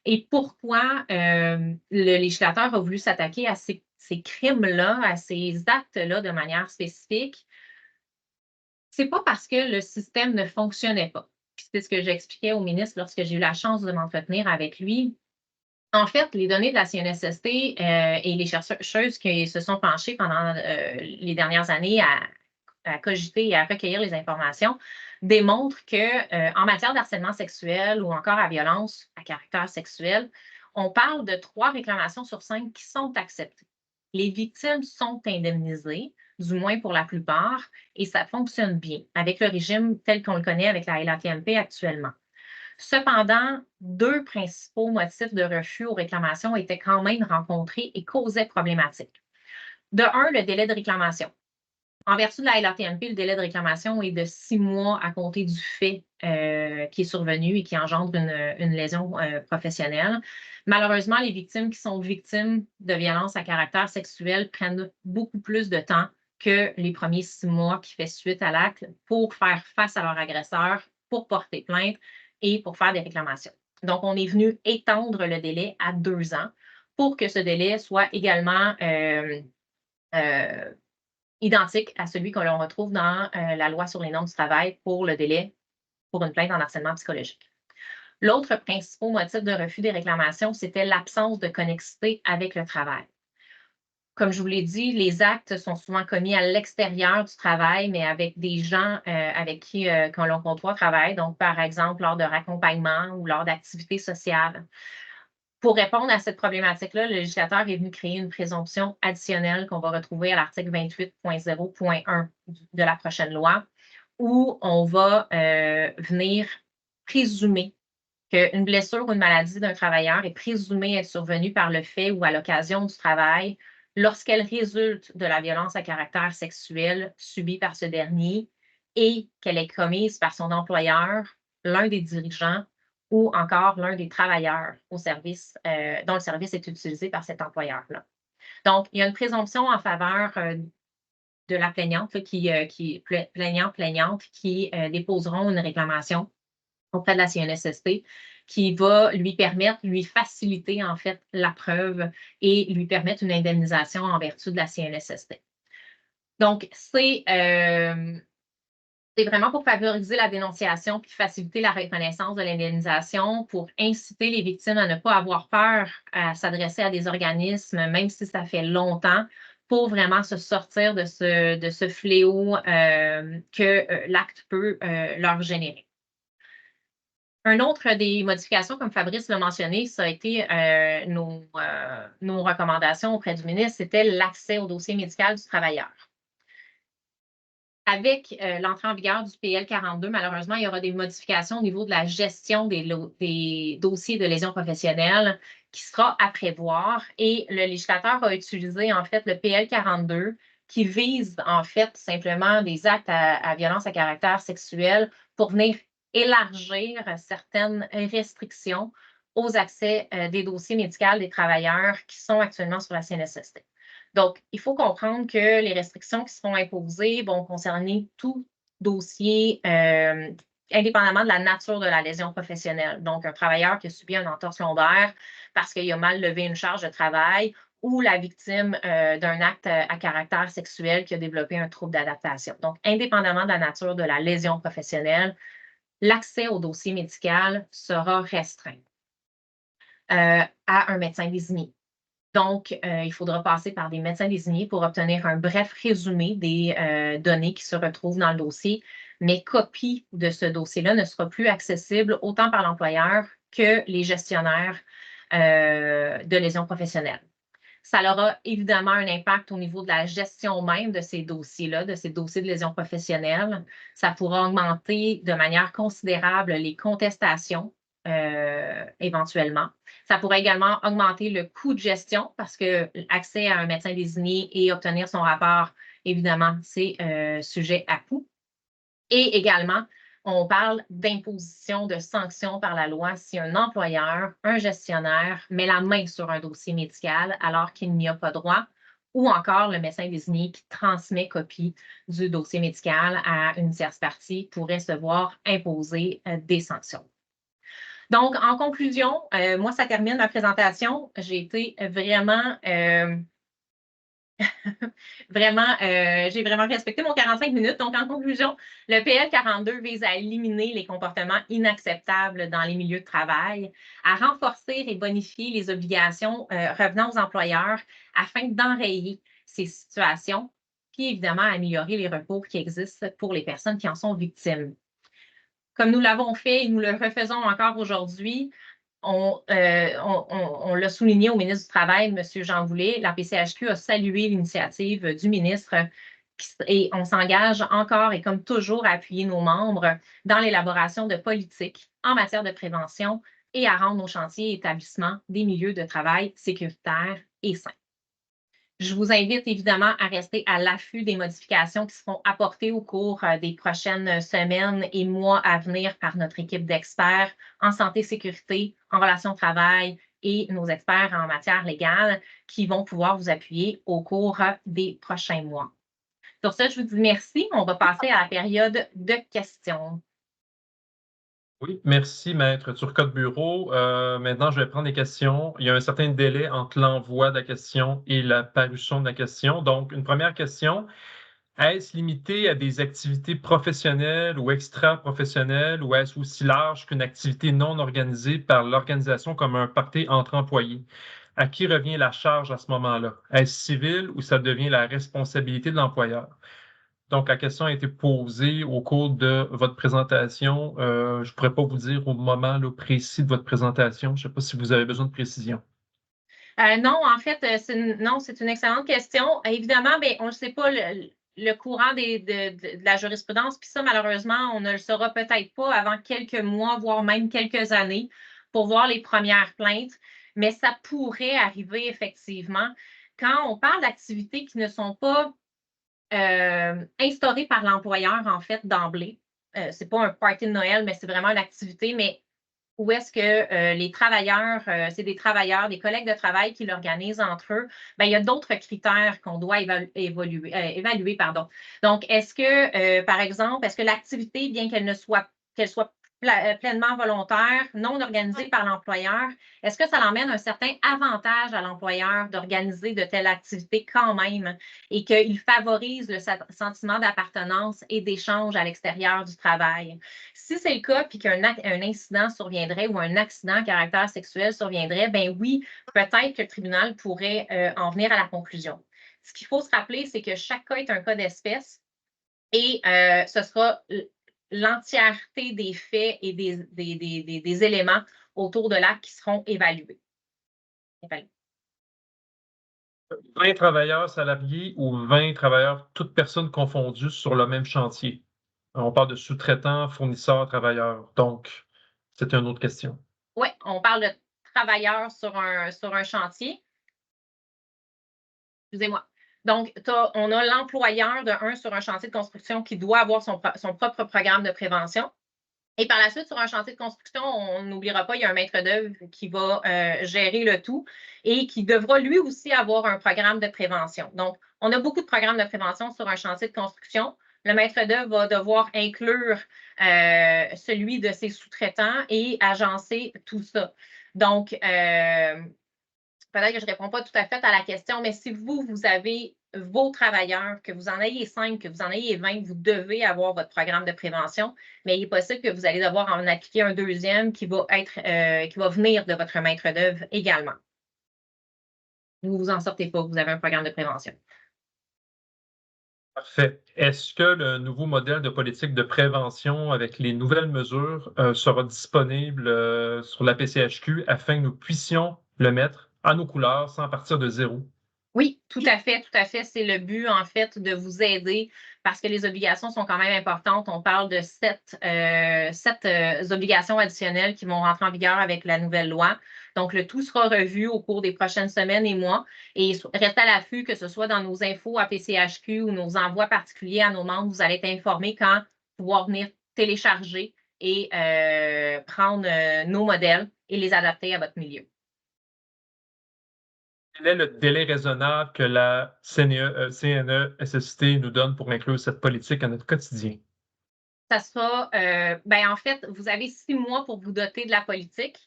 Et pourquoi le législateur a voulu s'attaquer à ces crimes-là, à ces actes-là de manière spécifique? C'est pas parce que le système ne fonctionnait pas. C'est ce que j'expliquais au ministre lorsque j'ai eu la chance de m'entretenir avec lui. En fait, les données de la CNSST et les chercheuses qui se sont penchées pendant les dernières années à cogiter et à recueillir les informations démontrent qu'en matière de harcèlement sexuel ou encore à violence à caractère sexuel, on parle de 3 réclamations sur 5 qui sont acceptées. Les victimes sont indemnisées, du moins pour la plupart, et ça fonctionne bien avec le régime tel qu'on le connaît avec la LATMP actuellement. Cependant, 2 principaux motifs de refus aux réclamations étaient quand même rencontrés et causaient problématique. De un, le délai de réclamation. En vertu de la LATMP, le délai de réclamation est de 6 mois à compter du fait qui est survenu et qui engendre une lésion professionnelle. Malheureusement, les victimes qui sont victimes de violences à caractère sexuel prennent beaucoup plus de temps que les premiers 6 mois qui fait suite à l'acte pour faire face à leur agresseur, pour porter plainte et pour faire des réclamations. Donc, on est venu étendre le délai à 2 ans pour que ce délai soit également identique à celui que l'on retrouve dans la loi sur les normes du travail pour le délai pour une plainte en harcèlement psychologique. L'autre principal motif de refus des réclamations, c'était l'absence de connexité avec le travail. Comme je vous l'ai dit, les actes sont souvent commis à l'extérieur du travail, mais avec des gens avec qui l'on côtoie travaille, donc par exemple lors de raccompagnement ou lors d'activités sociales. Pour répondre à cette problématique-là, le législateur est venu créer une présomption additionnelle qu'on va retrouver à l'article 28.0.1 de la prochaine loi, où on va venir présumer qu'une blessure ou une maladie d'un travailleur est présumée être survenue par le fait ou à l'occasion du travail lorsqu'elle résulte de la violence à caractère sexuel subie par ce dernier et qu'elle est commise par son employeur, l'un des dirigeants ou encore l'un des travailleurs au service, dont le service est utilisé par cet employeur-là. Donc, il y a une présomption en faveur de la plaignante, plaignante qui déposeront une réclamation auprès de la CNSST qui va lui permettre, lui faciliter en fait la preuve et lui permettre une indemnisation en vertu de la CNSST. Donc, c'est vraiment pour favoriser la dénonciation puis faciliter la reconnaissance de l'indemnisation, pour inciter les victimes à ne pas avoir peur à s'adresser à des organismes, même si ça fait longtemps, pour vraiment se sortir de ce fléau que l'acte peut leur générer. Un autre des modifications, comme Fabrice l'a mentionné, ça a été nos recommandations auprès du ministre, c'était l'accès au dossier médical du travailleur. Avec l'entrée en vigueur du PL 42, malheureusement, il y aura des modifications au niveau de la gestion des dossiers de lésions professionnelles qui sera à prévoir. Et le législateur a utilisé en fait le PL 42 qui vise en fait simplement des actes à violence à caractère sexuel pour venir élargir certaines restrictions aux accès des dossiers médicaux des travailleurs qui sont actuellement sur la CNSST. Donc, il faut comprendre que les restrictions qui seront imposées vont concerner tout dossier, indépendamment de la nature de la lésion professionnelle. Donc, un travailleur qui a subi une entorse lombaire parce qu'il a mal levé une charge de travail ou la victime d'un acte à caractère sexuel qui a développé un trouble d'adaptation. Donc, indépendamment de la nature de la lésion professionnelle, l'accès au dossier médical sera restreint à un médecin désigné. Donc, il faudra passer par des médecins désignés pour obtenir un bref résumé des données qui se retrouvent dans le dossier, mais copie de ce dossier-là ne sera plus accessible autant par l'employeur que les gestionnaires de lésions professionnelles. Ça aura évidemment un impact au niveau de la gestion même de ces dossiers-là, de ces dossiers de lésions professionnelles. Ça pourra augmenter de manière considérable les contestations éventuellement. Ça pourrait également augmenter le coût de gestion parce que l'accès à un médecin désigné et obtenir son rapport, évidemment, c'est sujet à coût. Et également, on parle d'imposition de sanctions par la loi si un employeur, un gestionnaire met la main sur un dossier médical alors qu'il n'y a pas droit, ou encore le médecin désigné qui transmet copie du dossier médical à une tierce partie pourrait se voir imposer des sanctions. Donc, en conclusion, moi, ça termine ma présentation. J'ai été vraiment j'ai vraiment respecté mon 45 minutes. Donc, en conclusion, le PL 42 vise à éliminer les comportements inacceptables dans les milieux de travail, à renforcer et bonifier les obligations revenant aux employeurs afin d'enrayer ces situations, puis évidemment améliorer les recours qui existent pour les personnes qui en sont victimes. Comme nous l'avons fait et nous le refaisons encore aujourd'hui, on l'a souligné au ministre du Travail, M. Jean Boulet, la PCHQ a salué l'initiative du ministre et on s'engage encore et comme toujours à appuyer nos membres dans l'élaboration de politiques en matière de prévention et à rendre nos chantiers et établissements des milieux de travail sécuritaires et sains. Je vous invite évidemment à rester à l'affût des modifications qui seront apportées au cours des prochaines semaines et mois à venir par notre équipe d'experts en santé, sécurité, en relations de travail et nos experts en matière légale qui vont pouvoir vous appuyer au cours des prochains mois. Sur ce, je vous dis merci. On va passer à la période de questions. Oui, merci, Maître Turcotte-Bureau. Maintenant, je vais prendre les questions. Il y a un certain délai entre l'envoi de la question et la parution de la question. Donc, une première question, est-ce limité à des activités professionnelles ou extra-professionnelles ou est-ce aussi large qu'une activité non organisée par l'organisation comme un party entre employés? À qui revient la charge à ce moment-là? Est-ce civil ou ça devient la responsabilité de l'employeur? Donc, la question a été posée au cours de votre présentation. Je ne pourrais pas vous dire au moment là, précis de votre présentation. Je ne sais pas si vous avez besoin de précision. Non, en fait, c'est une excellente question. Évidemment, ben, on ne sait pas le courant de la jurisprudence, puis ça, malheureusement, on ne le saura peut-être pas avant quelques mois, voire même quelques années, pour voir les premières plaintes, mais ça pourrait arriver effectivement. Quand on parle d'activités qui ne sont pas instaurées par l'employeur, en fait, d'emblée, ce n'est pas un party de Noël, mais c'est vraiment une activité, mais où est-ce que les travailleurs, c'est des travailleurs, des collègues de travail qui l'organisent entre eux, ben, il y a d'autres critères qu'on doit évaluer. Pardon. Donc, est-ce que, par exemple, est-ce que l'activité, bien qu'elle soit pleinement volontaire, non organisée par l'employeur, est-ce que ça l'emmène un certain avantage à l'employeur d'organiser de telles activités quand même et qu'il favorise le sentiment d'appartenance et d'échange à l'extérieur du travail? Si c'est le cas, puis qu'un incident surviendrait ou un accident à caractère sexuel surviendrait, ben oui, peut-être que le tribunal pourrait en venir à la conclusion. Ce qu'il faut se rappeler, c'est que chaque cas est un cas d'espèce et ce sera l'entièreté des faits et des éléments autour de l'acte qui seront évalués. 20 travailleurs salariés ou 20 travailleurs, toutes personnes confondues sur le même chantier. On parle de sous-traitants, fournisseurs, travailleurs. Donc, c'est une autre question. Oui, on parle de travailleurs sur un chantier. Excusez-moi. Donc, on a l'employeur de un sur un chantier de construction qui doit avoir son propre programme de prévention. Et par la suite, sur un chantier de construction, on n'oubliera pas, il y a un maître d'œuvre qui va gérer le tout et qui devra lui aussi avoir un programme de prévention. Donc, on a beaucoup de programmes de prévention sur un chantier de construction. Le maître d'œuvre va devoir inclure celui de ses sous-traitants et agencer tout ça. Donc, peut-être que je ne réponds pas tout à fait à la question, mais si vous avez vos travailleurs, que vous en ayez 5, que vous en ayez 20, vous devez avoir votre programme de prévention, mais il est possible que vous allez devoir en appliquer un deuxième qui va venir de votre maître d'œuvre également. vous ne vous en sortez pas, vous avez un programme de prévention. Parfait. Est-ce que le nouveau modèle de politique de prévention avec les nouvelles mesures sera disponible sur la PCHQ afin que nous puissions le mettre à nos couleurs sans partir de zéro? Oui, tout à fait, tout à fait. C'est le but, en fait, de vous aider parce que les obligations sont quand même importantes. On parle de sept obligations additionnelles qui vont rentrer en vigueur avec la nouvelle loi. Donc, le tout sera revu au cours des prochaines semaines et mois. Et restez à l'affût, que ce soit dans nos infos à PCHQ ou nos envois particuliers à nos membres, vous allez être informés quand pouvoir venir télécharger et prendre nos modèles et les adapter à votre milieu. Quel est le délai raisonnable que la CNESST nous donne pour inclure cette politique à notre quotidien? Ça sera, ben, en fait, vous avez 6 mois pour vous doter de la politique.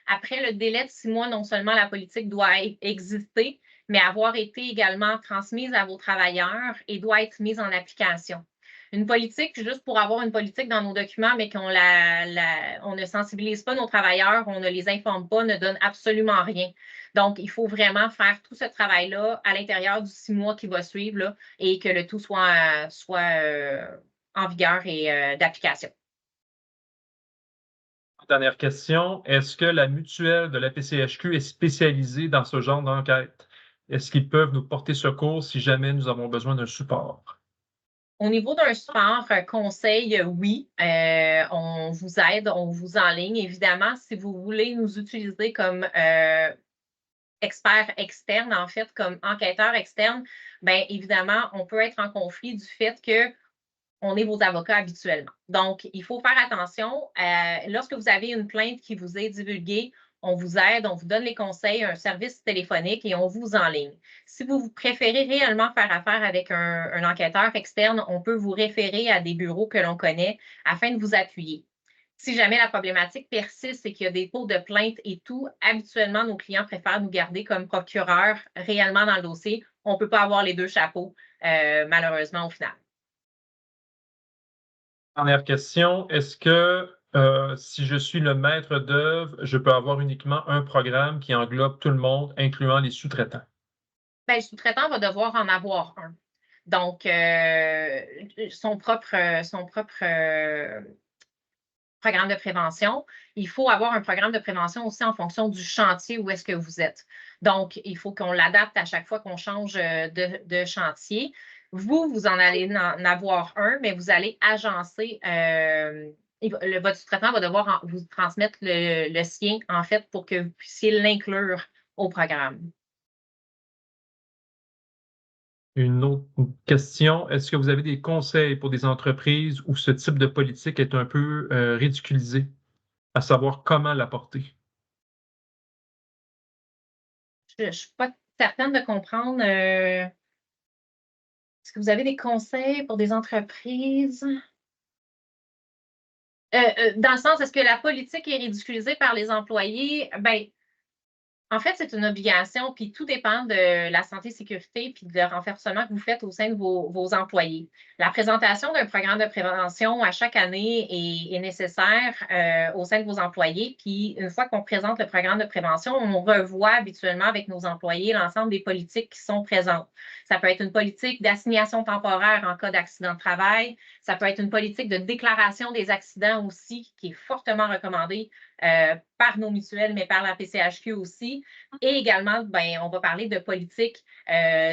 Après le délai de 6 mois, non seulement la politique doit exister, mais avoir été également transmise à vos travailleurs et doit être mise en application. Une politique, juste pour avoir une politique dans nos documents, mais on ne sensibilise pas nos travailleurs, on ne les informe pas, ne donne absolument rien. Donc, il faut vraiment faire tout ce travail-là à l'intérieur du 6 mois qui va suivre là, et que le tout soit en vigueur et d'application. Dernière question. Est-ce que la mutuelle de la PCHQ est spécialisée dans ce genre d'enquête? Est-ce qu'ils peuvent nous porter secours si jamais nous avons besoin d'un support? Au niveau d'un support conseil, oui, on vous aide, on vous enligne. Évidemment, si vous voulez nous utiliser comme expert externe, en fait, comme enquêteur externe, bien évidemment, on peut être en conflit du fait que on est vos avocats habituellement. Donc, il faut faire attention. Lorsque vous avez une plainte qui vous est divulguée, on vous aide, on vous donne les conseils, un service téléphonique et on vous enligne. Si vous préférez réellement faire affaire avec un enquêteur externe, on peut vous référer à des bureaux que l'on connaît afin de vous appuyer. Si jamais la problématique persiste et qu'il y a des taux de plainte et tout, habituellement, nos clients préfèrent nous garder comme procureur réellement dans le dossier. On ne peut pas avoir les deux chapeaux, malheureusement, au final. Dernière question. Est-ce que si je suis le maître d'œuvre, je peux avoir uniquement un programme qui englobe tout le monde, incluant les sous-traitants? Ben, le sous-traitant va devoir en avoir un. Donc, son propre programme de prévention. Il faut avoir un programme de prévention aussi en fonction du chantier où est-ce que vous êtes. Donc, il faut qu'on l'adapte à chaque fois qu'on change de chantier. Vous en allez en avoir un, mais vous allez agencer. Votre sous-traitant va devoir vous transmettre le sien, en fait, pour que vous puissiez l'inclure au programme. Une autre question. Est-ce que vous avez des conseils pour des entreprises où ce type de politique est un peu ridiculisé, à savoir comment l'apporter? Je ne suis pas certaine de comprendre. Est-ce que vous avez des conseils pour des entreprises? Dans le sens, est-ce que la politique est ridiculisée par les employés? Ben, en fait, c'est une obligation, puis tout dépend de la santé et sécurité, puis de le renforcement que vous faites au sein de vos employés. La présentation d'un programme de prévention à chaque année est nécessaire au sein de vos employés. Puis, une fois qu'on présente le programme de prévention, on revoit habituellement avec nos employés l'ensemble des politiques qui sont présentes. Ça peut être une politique d'assignation temporaire en cas d'accident de travail. Ça peut être une politique de déclaration des accidents aussi, qui est fortement recommandée par nos mutuelles, mais par la PCHQ aussi. Et également, ben, on va parler de politique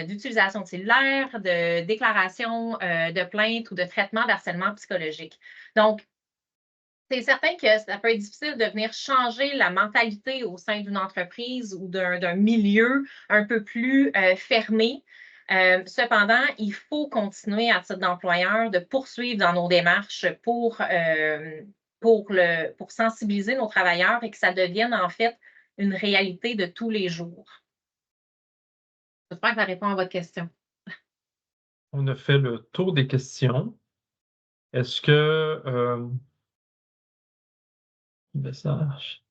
d'utilisation de cellulaire, de déclaration de plainte ou de traitement d'harcèlement psychologique. Donc, c'est certain que ça peut être difficile de venir changer la mentalité au sein d'une entreprise ou d'un milieu un peu plus fermé. Cependant, il faut continuer à titre d'employeur de poursuivre dans nos démarches pour sensibiliser nos travailleurs et que ça devienne en fait une réalité de tous les jours. J'espère que ça répond à votre question. On a fait le tour des questions. Est-ce que message?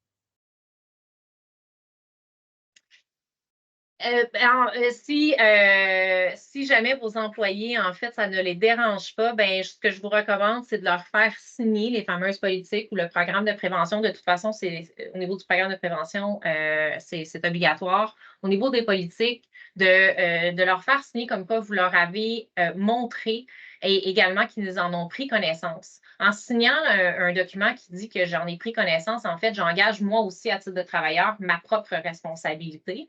Si jamais vos employés, en fait, ça ne les dérange pas, ben, ce que je vous recommande, c'est de leur faire signer les fameuses politiques ou le programme de prévention. De toute façon, au niveau du programme de prévention, c'est obligatoire. Au niveau des politiques, de leur faire signer comme quoi vous leur avez montré et également qu'ils en ont pris connaissance. En signant un document qui dit que j'en ai pris connaissance, en fait, j'engage moi aussi à titre de travailleur ma propre responsabilité.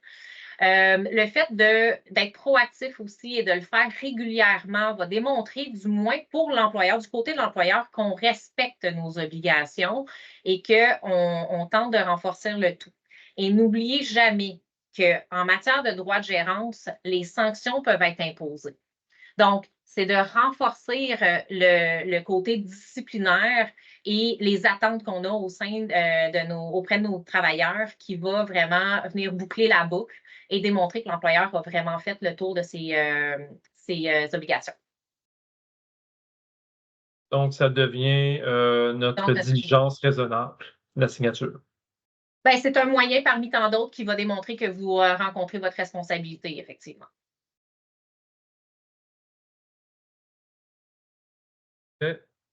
Le fait d'être proactif aussi et de le faire régulièrement va démontrer, du moins pour l'employeur, du côté de l'employeur, qu'on respecte nos obligations et qu'on tente de renforcer le tout. Et n'oubliez jamais qu'en matière de droit de gérance, les sanctions peuvent être imposées. Donc, c'est de renforcer le côté disciplinaire et les attentes qu'on a auprès de nos travailleurs qui va vraiment venir boucler la boucle et démontrer que l'employeur a vraiment fait le tour de ses obligations. Donc, ça devient notre Donc, diligence raisonnable, la signature. ben, c'est un moyen parmi tant d'autres qui va démontrer que vous rencontrez votre responsabilité, effectivement.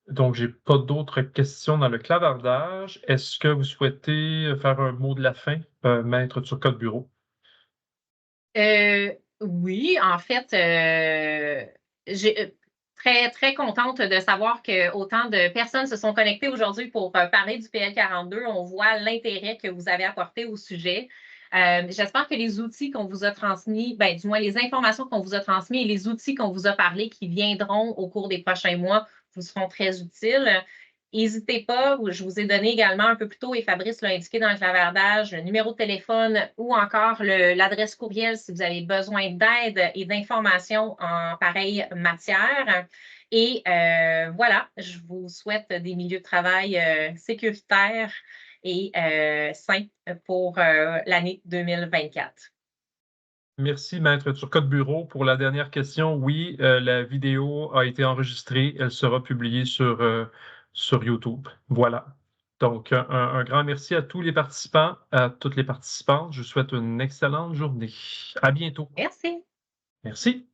Donc, j'ai pas d'autres questions dans le clavardage. Est-ce que vous souhaitez faire un mot de la fin, Maître Turcotte-Bureau? Oui, en fait, j'ai très, très contente de savoir que autant de personnes se sont connectées aujourd'hui pour parler du PL42. On voit l'intérêt que vous avez apporté au sujet. J'espère que les outils qu'on vous a transmis, ben, du moins les informations qu'on vous a transmises et les outils qu'on vous a parlé qui viendront au cours des prochains mois vous seront très utiles. N'hésitez pas, je vous ai donné également un peu plus tôt, et Fabrice l'a indiqué dans le clavardage, le numéro de téléphone ou encore l'adresse courriel si vous avez besoin d'aide et d'informations en pareille matière. Et voilà, je vous souhaite des milieux de travail sécuritaires et sains pour l'année 2024. Merci, Maître Turcotte-Bureau. Pour la dernière question, oui, la vidéo a été enregistrée. Elle sera publiée sur YouTube. Voilà. Donc, un grand merci à tous les participants, à toutes les participantes. Je vous souhaite une excellente journée. À bientôt. Merci. Merci.